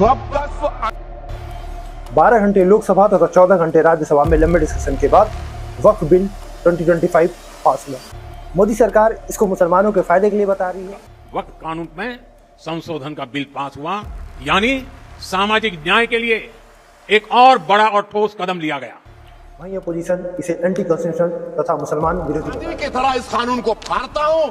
वक्फ 12 घंटे लोकसभा तथा 14 घंटे राज्यसभा में लंबे डिस्कशन के बाद वक्फ बिल 2025 पास हुआ। मोदी सरकार इसको मुसलमानों के फायदे के लिए बता रही है। वक्फ कानून में संशोधन का बिल पास हुआ, यानी सामाजिक न्याय के लिए एक और बड़ा और ठोस कदम लिया गया। वहीं अपोजिशन इसे एंटी कॉन्स्टिट्यूशनल तथा मुसलमान विरोधी बताता है। की तरह इस कानून को फाड़ता हूं,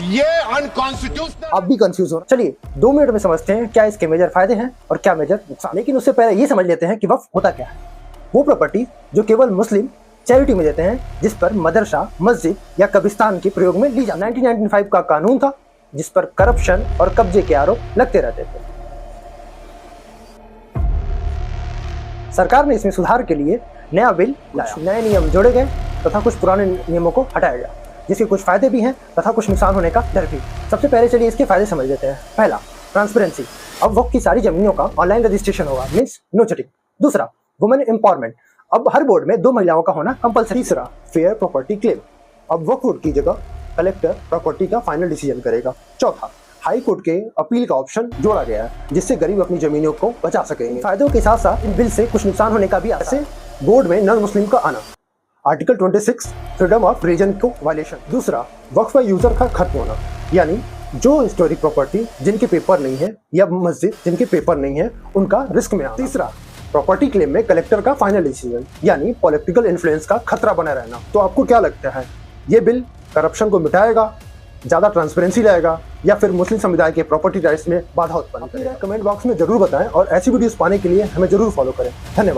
ये अनकॉन्स्टिट्यूशनल। आप भी कंफ्यूज हो। चलिए 2 मिनट में समझते हैं क्या इसके मेजर फायदे हैं और क्या मेजर नुकसान। लेकिन उससे पहले ये समझ लेते हैं कि वक्फ होता क्या है। वो प्रॉपर्टी जो केवल मुस्लिम चैरिटी में देते हैं, जिस पर मदरसा, मस्जिद या कब्रिस्तान के प्रयोग में ली जाती है। 1995 का कानून था जिस पर करप्शन और कब्जे के आरोप लगते रहते थे। सरकार ने इसमें सुधार के लिए नया बिल लाया, नए नियम जोड़े गए तथा कुछ पुराने नियमों को हटाया गया, जिसके कुछ फायदे भी हैं तथा कुछ नुकसान होने का डर भी। सबसे पहले चलिए इसके फायदे समझ लेते हैं। पहला, ट्रांसपेरेंसी। अब वक्फ की सारी जमीनों का ऑनलाइन रजिस्ट्रेशन होगा, मींस नो चीटिंग। दूसरा, वुमेन एम्पावरमेंट। अब हर बोर्ड में 2 महिलाओं का होना कंपल्सरी। तीसरा, फेयर प्रॉपर्टी क्लेम। अब वक्फ बोर्ड की जगह कलेक्टर प्रॉपर्टी का फाइनल डिसीजन करेगा। चौथा, हाई कोर्ट के अपील का ऑप्शन जोड़ा गया है, जिससे गरीब अपनी जमीनों को बचा सकेंगे। फायदों के साथ साथ इन बिल से कुछ नुकसान होने का भी आता है। बोर्ड में नॉन मुस्लिम का आना, आर्टिकल 26 फ्रीडम ऑफ रिलीजन को वायलेशन। दूसरा, वक्फ यूजर का खत्म होना, यानी जो हिस्टोरिक प्रॉपर्टी जिनके पेपर नहीं है या मस्जिद जिनके पेपर नहीं है उनका रिस्क में आना। तीसरा, प्रॉपर्टी क्लेम में कलेक्टर का फाइनल डिसीजन, यानी पॉलिटिकल इन्फ्लुएंस का खतरा बना रहना। तो आपको क्या लगता है, ये बिल करप्शन को मिटाएगा, ज्यादा ट्रांसपेरेंसी लाएगा, या फिर मुस्लिम समुदाय के प्रॉपर्टी राइट्स में बाधा उत्पन्न करेगा? कमेंट बॉक्स में जरूर बताएं और ऐसी वीडियोस पाने के लिए हमें जरूर फॉलो करें। धन्यवाद।